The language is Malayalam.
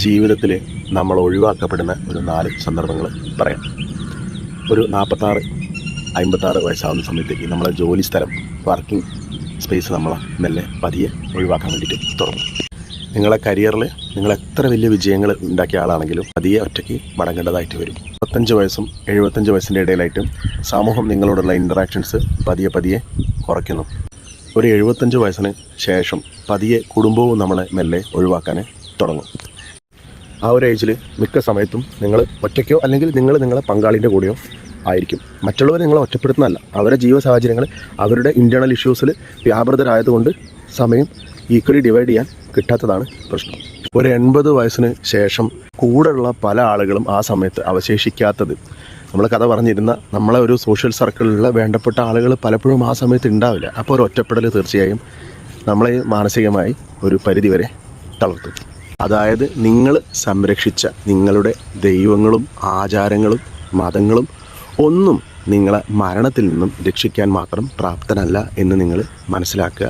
ജീവിതത്തിൽ നമ്മൾ ഒഴിവാക്കപ്പെടുന്ന ഒരു 4 സന്ദർഭങ്ങൾ പറയാം. ഒരു 46-56 വയസ്സാവുന്ന സമയത്തേക്ക് നമ്മളെ ജോലി സ്ഥലം, വർക്കിംഗ് സ്പേസ് നമ്മളെ മെല്ലെ പതിയെ ഒഴിവാക്കാൻ വേണ്ടിയിട്ട് തുടങ്ങും. നിങ്ങളെ കരിയറിൽ നിങ്ങൾ എത്ര വലിയ വിജയങ്ങൾ ഉണ്ടാക്കിയ ആളാണെങ്കിലും പതിയെ ഒറ്റയ്ക്ക് മടങ്ങേണ്ടതായിട്ട് വരും. 65 വയസ്സും 75 വയസ്സിൻ്റെ ഇടയിലായിട്ട് സമൂഹം നിങ്ങളോടുള്ള ഇൻറ്ററാക്ഷൻസ് പതിയെ കുറയ്ക്കുന്നു. ഒരു 75 വയസ്സിന് ശേഷം പതിയെ കുടുംബവും നമ്മളെ മെല്ലെ ഒഴിവാക്കാൻ തുടങ്ങും. ആ ഒരു ഏജിൽ മിക്ക സമയത്തും നിങ്ങൾ ഒറ്റയ്ക്കോ അല്ലെങ്കിൽ നിങ്ങളെ പങ്കാളിൻ്റെ കൂടെയോ ആയിരിക്കും. മറ്റുള്ളവർ നിങ്ങളെ ഒറ്റപ്പെടുത്തുന്നതല്ല, അവരുടെ ജീവ സാഹചര്യങ്ങൾ അവരുടെ ഇൻറ്റേർണൽ ഇഷ്യൂസിൽ വ്യാപൃതരായതുകൊണ്ട് സമയം ഈക്വലി ഡിവൈഡ് ചെയ്യാൻ കിട്ടാത്തതാണ് പ്രശ്നം. ഒരു 80 വയസ്സിന് ശേഷം കൂടെയുള്ള പല ആളുകളും ആ സമയത്ത് അവശേഷിക്കാത്തത്, നമ്മൾ കഥ പറഞ്ഞിരുന്ന നമ്മളെ ഒരു സോഷ്യൽ സർക്കിളിലുള്ള വേണ്ടപ്പെട്ട ആളുകൾ പലപ്പോഴും ആ സമയത്ത് ഉണ്ടാവില്ല. അപ്പോൾ ഒരു ഒറ്റപ്പെടൽ തീർച്ചയായും നമ്മളെ മാനസികമായി ഒരു പരിധിവരെ തളർത്തും. അതായത് നിങ്ങൾ സംരക്ഷിച്ച നിങ്ങളുടെ ദൈവങ്ങളും ആചാരങ്ങളും മതങ്ങളും ഒന്നും നിങ്ങളെ മരണത്തിൽ നിന്നും രക്ഷിക്കാൻ മാത്രം പ്രാപ്തനല്ല എന്ന് നിങ്ങൾ മനസ്സിലാക്കുക.